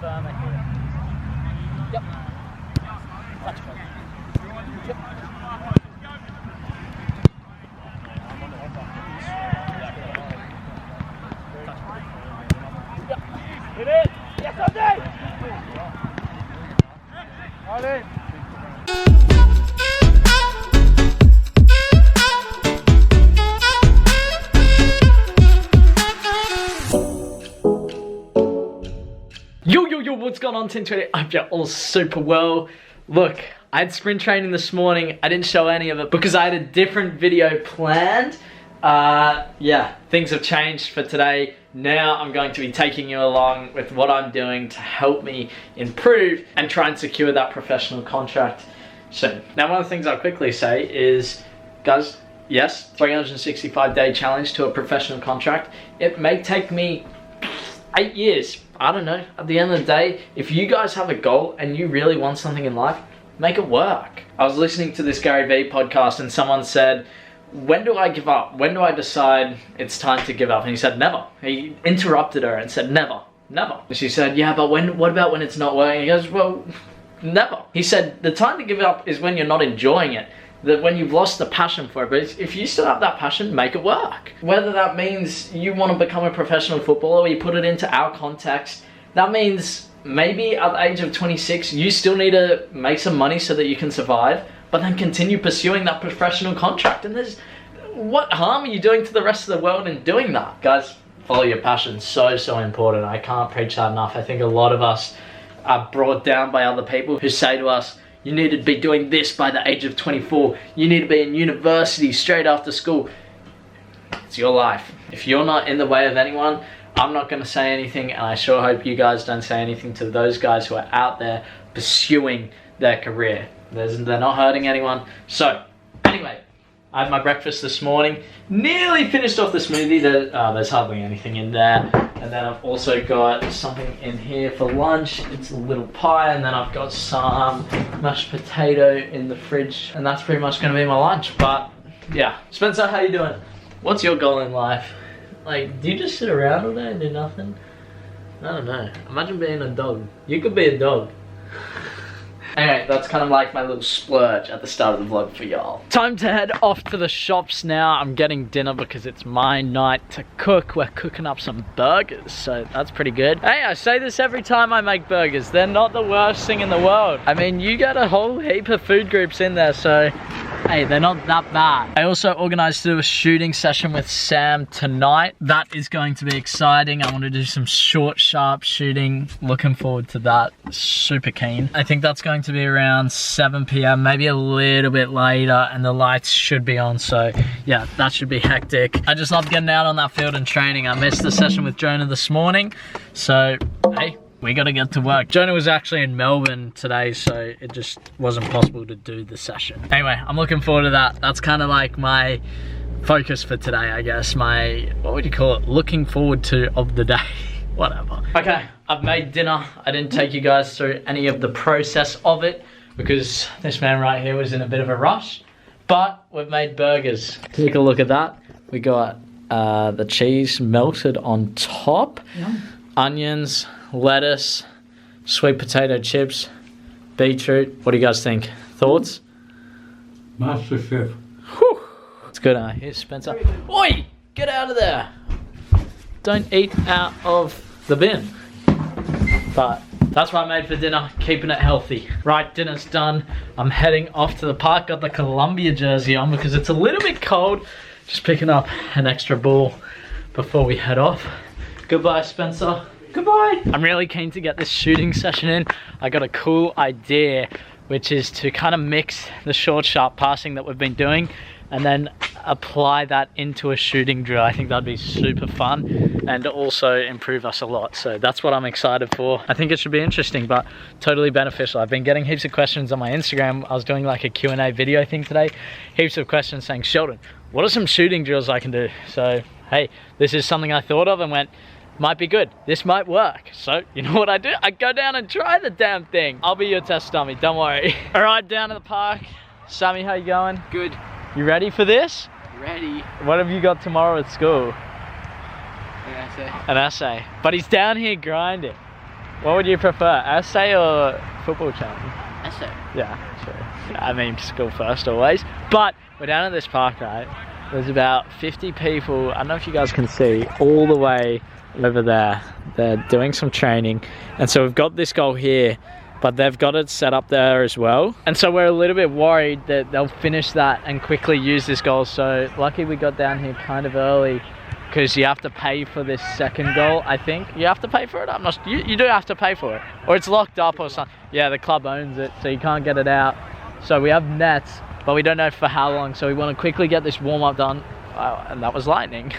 firmer here. Yep. Touch ball. Yep. Yep. Hit it. Yes, I did. All in. Yo, what's going on, Team 20? I hope you're all super well. Look, I had sprint training this morning. I didn't show any of it because I had a different video planned. Yeah, things have changed for today. Now I'm going to be taking you along with what I'm doing to help me improve and try and secure that professional contract soon. Now, one of the things I'll quickly say is, guys, yes, 365-day challenge to a professional contract. It may take me 8 years. I don't know. At the end of the day, if you guys have a goal and you really want something in life, make it work. I was listening to this Gary Vee podcast and someone said, when do I give up? When do I decide it's time to give up? And he said, never. He interrupted her and said, never, never. And she said, yeah, but what about when it's not working? He goes, well, never. He said, the time to give up is when you're not enjoying it. That when you've lost the passion for it, but if you still have that passion, make it work. Whether that means you want to become a professional footballer or you put it into our context, that means maybe at the age of 26, you still need to make some money so that you can survive, but then continue pursuing that professional contract. And what harm are you doing to the rest of the world in doing that? Guys, follow your passion. So important. I can't preach that enough. I think a lot of us are brought down by other people who say to us, you need to be doing this by the age of 24. You need to be in university straight after school. It's your life. If you're not in the way of anyone, I'm not going to say anything, and I sure hope you guys don't say anything to those guys who are out there pursuing their career. They're not hurting anyone. So, anyway, I had my breakfast this morning. Nearly finished off the smoothie. There's hardly anything in there. And then I've also got something in here for lunch. It's a little pie, and then I've got some mashed potato in the fridge, and that's pretty much gonna be my lunch. But yeah, Spencer, how you doing? What's your goal in life? Like, do you just sit around all day and do nothing? I don't know. Imagine being a dog. You could be a dog. Anyway, that's kind of like my little splurge at the start of the vlog for y'all. Time to head off to the shops now. I'm getting dinner because it's my night to cook. We're cooking up some burgers, so that's pretty good. Hey, I say this every time I make burgers. They're not the worst thing in the world. I mean, you get a whole heap of food groups in there, so hey, they're not that bad. I also organized to do a shooting session with Sam tonight. That is going to be exciting. I want to do some short, sharp shooting. Looking forward to that. Super keen. I think that's going to be around 7 p.m, maybe a little bit later, and the lights should be on, so yeah, that should be hectic. I just love getting out on that field and training. I missed the session with Jonah this morning, so hey, we gotta get to work. Jonah was actually in Melbourne today, so it just wasn't possible to do the session. Anyway, I'm looking forward to that. That's kind of like my focus for today, I guess. My, what would you call it? Looking forward to of the day. Whatever. Okay, I've made dinner. I didn't take you guys through any of the process of it because this man right here was in a bit of a rush, but we've made burgers. Take a look at that. We got the cheese melted on top, onions, lettuce, sweet potato chips, beetroot. What do you guys think? Thoughts? Master Chef. Whew. It's good, huh? Here's Spencer. Oi! Get out of there! Don't eat out of the bin. But that's what I made for dinner, keeping it healthy. Right, dinner's done. I'm heading off to the park. Got the Columbia jersey on because it's a little bit cold. Just picking up an extra ball before we head off. Goodbye, Spencer. Goodbye. I'm really keen to get this shooting session in. I got a cool idea, which is to kind of mix the short, sharp passing that we've been doing and then apply that into a shooting drill. I think that'd be super fun and also improve us a lot. So that's what I'm excited for. I think it should be interesting, but totally beneficial. I've been getting heaps of questions on my Instagram. I was doing like a Q&A video thing today. Heaps of questions saying, Sheldon, what are some shooting drills I can do? So, hey, this is something I thought of and went, might be good. This might work. So, you know what I do? I go down and try the damn thing. I'll be your test dummy, don't worry. All right, down to the park. Sammy, how you going? Good. You ready for this? Ready. What have you got tomorrow at school? An essay. An essay. But he's down here grinding. What would you prefer, essay or football challenge? Essay. Yeah, sure. Yeah, I mean, school first always. But we're down at this park, right? There's about 50 people, I don't know if you guys can see, all the way over there. They're doing some training. And so we've got this goal here, but they've got it set up there as well. And so we're a little bit worried that they'll finish that and quickly use this goal. So lucky we got down here kind of early, because you have to pay for this second goal, I think. You have to pay for it? I'm not, you do have to pay for it. Or it's locked up or something. Yeah, the club owns it, so you can't get it out. So we have nets, but we don't know for how long. So we want to quickly get this warm-up done. And that was lightning.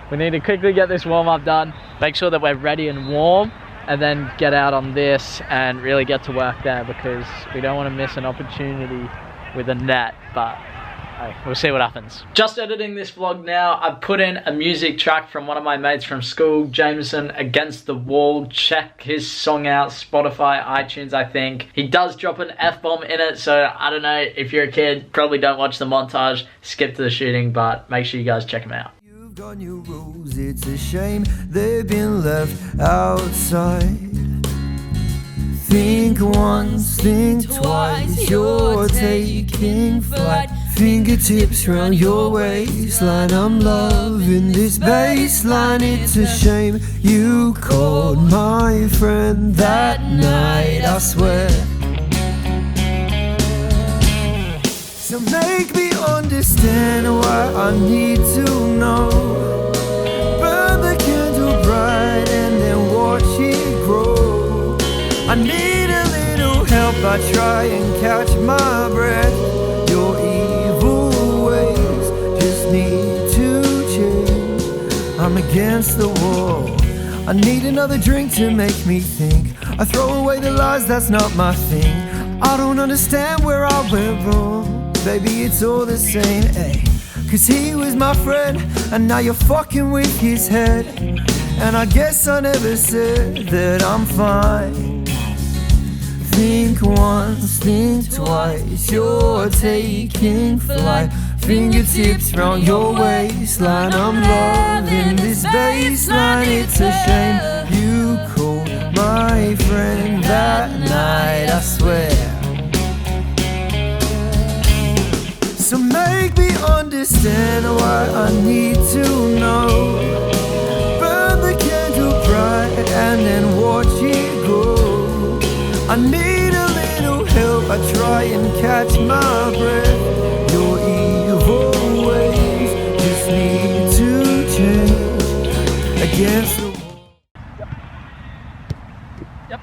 We need to quickly get this warm-up done, make sure that we're ready and warm, and then get out on this and really get to work there, because we don't want to miss an opportunity with a net. But hey, we'll see what happens. Just editing this vlog now. I put in a music track from one of my mates from school, Jamieson, Against the Wall. Check his song out, Spotify, iTunes, I think. He does drop an F-bomb in it, so I don't know, if you're a kid, probably don't watch the montage, skip to the shooting, but make sure you guys check him out. You've got new rules, it's a shame they've been left outside. Think once, think twice, you're taking flight. Fingertips round your waistline, I'm loving this baseline. It's a shame you called my friend that night, I swear. So make me understand why I need to know. Burn the candle bright and then watch it grow. I need a little help, I try and catch my breath. Your evil ways just need to change. I'm against the wall, I need another drink to make me think. I throw away the lies, that's not my thing. I don't understand where I went wrong. Baby, it's all the same, ayy. Cause he was my friend, and now you're fucking with his head. And I guess I never said that I'm fine. Think once, think twice, you're taking flight. Fingertips round your waistline, I'm loving this baseline. It's a shame you called my friend that night, I swear. So make me understand why I need to know. Burn the candle bright and then watch it go. I need a little help, I try and catch my breath. Your evil ways just need to change. Against the wall. Yep. Yep.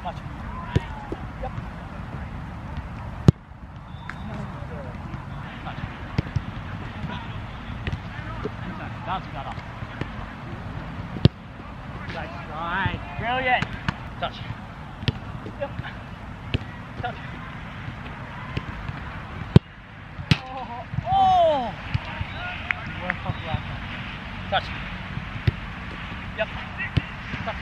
Touch. Yep. Touch. That's better. That's right. Brilliant. Touch. Yep. Touch. Oh! Touch. Yep. Touch.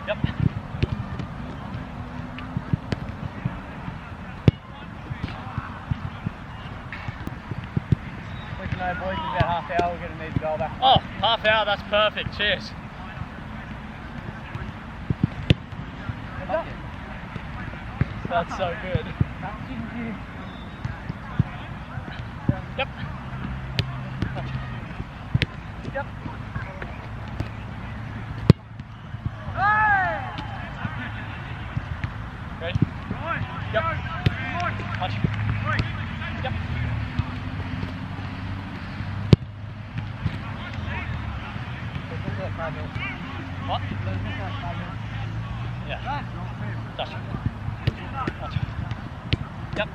Yep. We can know, boys, in about half hour we're going to need the goal back. Oh, half hour, that's perfect. Cheers. That's so good. Yep. Yep. Ready? Yep. Touch. Yep. What? Yeah. Touch. Touch. Yep.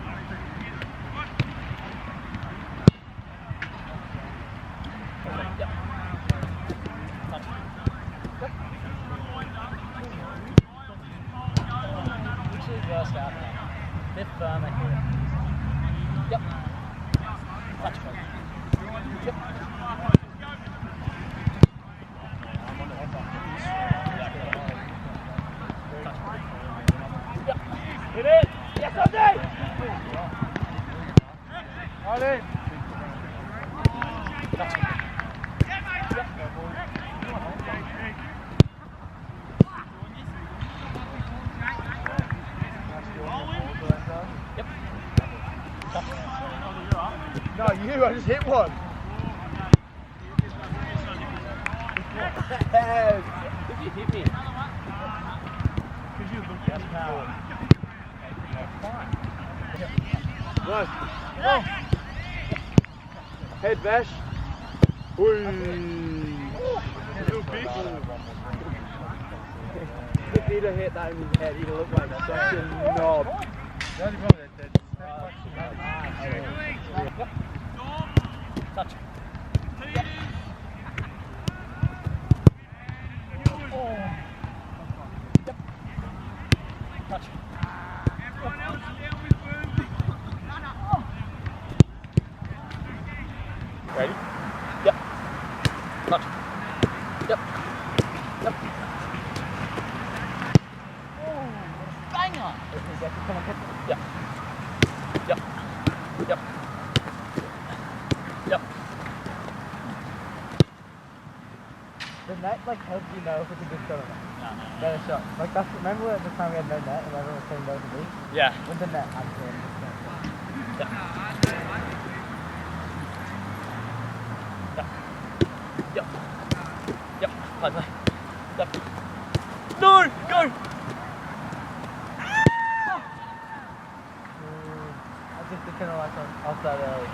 Yep. Touch. Yep. Usually burst out now. Bit firmer here. Yep. Touch. Yep. Touch. No, you, I just hit one. Did you hit me? Because you looked at power. Nice. Oh. Head bash. Little bit. If he'd have hit that in his head, he'd have looked like such a knob. Touch. Touch. Everyone else down with Burnley. Ready? Yep. Touch. Yep. Yep. Oh, banger! Come on, yep. Yep. Yep. Yep. The net like helps you know if it's a good shot or not. Better shot. Like that's remember the time we had no net and everyone was saying no to me? Yeah. With the net, I'm saying this net. Yep. Yep. Yep. Play, play. Yep. No! Go! I just did turn the lights on. I'll start early.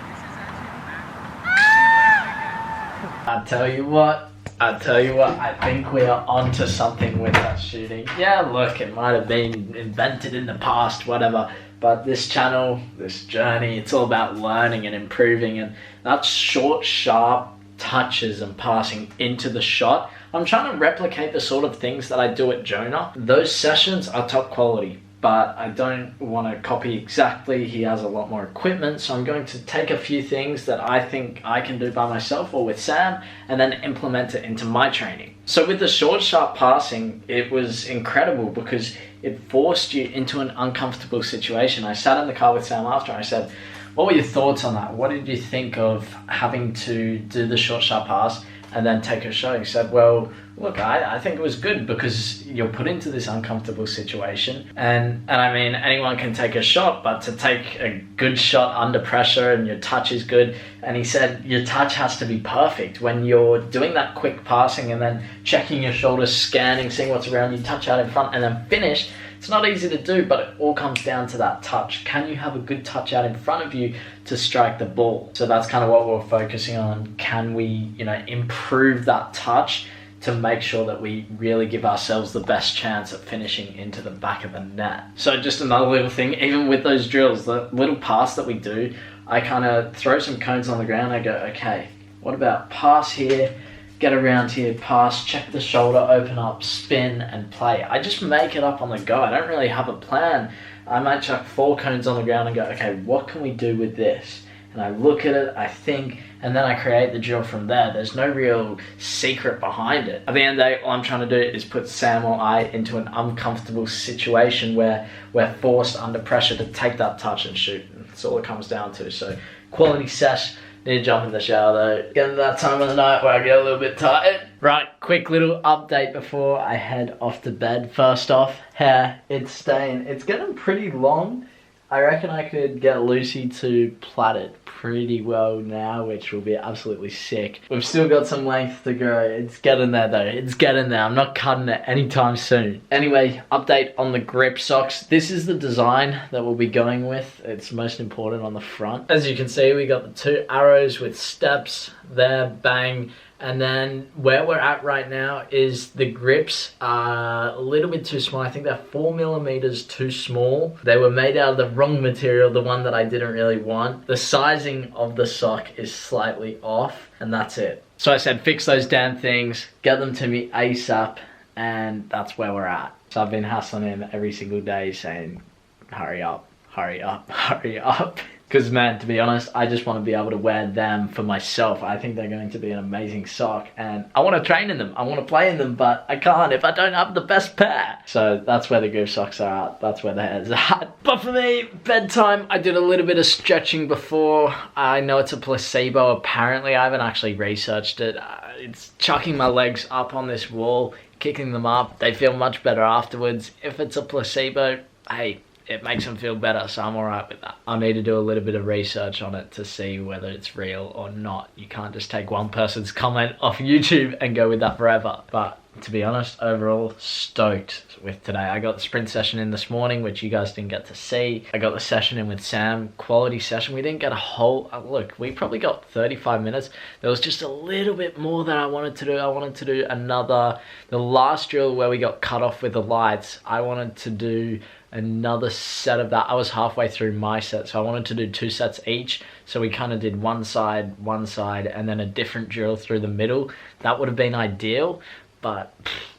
I tell you what, I think we are onto something with that shooting. Yeah, look, it might have been invented in the past, whatever, but this channel, this journey, it's all about learning and improving, and that short, sharp touches and passing into the shot. I'm trying to replicate the sort of things that I do at Jonah. Those sessions are top quality, but I don't want to copy exactly. He has a lot more equipment, so I'm going to take a few things that I think I can do by myself or with Sam and then implement it into my training. So with the short, sharp passing, it was incredible because it forced you into an uncomfortable situation. I sat in the car with Sam after and I said, what were your thoughts on that? What did you think of having to do the short, sharp pass and then take a shot? He said, well, look, I think it was good because you're put into this uncomfortable situation. And I mean, anyone can take a shot, but to take a good shot under pressure and your touch is good. And he said, your touch has to be perfect. When you're doing that quick passing and then checking your shoulders, scanning, seeing what's around you, touch out in front and then finish, it's not easy to do, but it all comes down to that touch. Can you have a good touch out in front of you to strike the ball? So that's kind of what we're focusing on. Can we, improve that touch to make sure that we really give ourselves the best chance at finishing into the back of the net? So just another little thing, even with those drills, the little pass that we do, I kind of throw some cones on the ground. I go, okay, what about pass here, get around here, pass, check the shoulder, open up, spin and play. I just make it up on the go. I don't really have a plan. I might chuck 4 cones on the ground and go, okay, what can we do with this? And I look at it, I think, and then I create the drill from there. There's no real secret behind it. At the end of the day, all I'm trying to do is put Sam or I into an uncomfortable situation where we're forced under pressure to take that touch and shoot. That's all it comes down to. So quality sesh. Need to jump in the shower though. Getting to that time of the night where I get a little bit tired. Right, quick little update before I head off to bed. First off, hair, it's staying. It's getting pretty long. I reckon I could get Lucy to plait it pretty well now, which will be absolutely sick. We've still got some length to grow. It's getting there though, it's getting there. I'm not cutting it anytime soon. Anyway, update on the grip socks. This is the design that we'll be going with. It's most important on the front. As you can see, we got the 2 arrows with steps there, bang. And then where we're at right now is the grips are a little bit too small. I think they're 4 millimeters too small. They were made out of the wrong material, the one that I didn't really want. The sizing of the sock is slightly off, and that's it. So I said, fix those damn things, get them to me ASAP, and that's where we're at. So I've been hassling him every single day saying, hurry up, hurry up, hurry up. Because man, to be honest, I just want to be able to wear them for myself. I think they're going to be an amazing sock, and I want to train in them. I want to play in them, but I can't if I don't have the best pair. So that's where the Goof socks are at. That's where the hair's at. But for me, bedtime, I did a little bit of stretching before. I know it's a placebo. Apparently, I haven't actually researched it. It's chucking my legs up on this wall, kicking them up. They feel much better afterwards. If it's a placebo, hey, it makes them feel better, so I'm alright with that. I'll need to do a little bit of research on it to see whether it's real or not. You can't just take one person's comment off YouTube and go with that forever. But to be honest, overall, stoked with today. I got the sprint session in this morning, which you guys didn't get to see. I got the session in with Sam, quality session. We didn't get a whole, look, we probably got 35 minutes. There was just a little bit more that I wanted to do. I wanted to do another, the last drill where we got cut off with the lights, I wanted to do another set of that. I was halfway through my set, so I wanted to do 2 sets each. So we kind of did one side, and then a different drill through the middle. That would have been ideal, but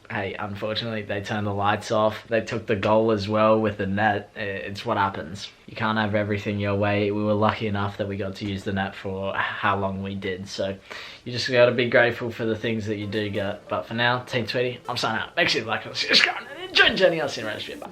hey, unfortunately they turned the lights off. They took the goal as well with the net. It's what happens. You can't have everything your way. We were lucky enough that we got to use the net for how long we did. So you just got to be grateful for the things that you do get. But for now, Team Tweety, I'm signing out. Make sure you like and subscribe and enjoy the journey. I'll see you around the street. Bye.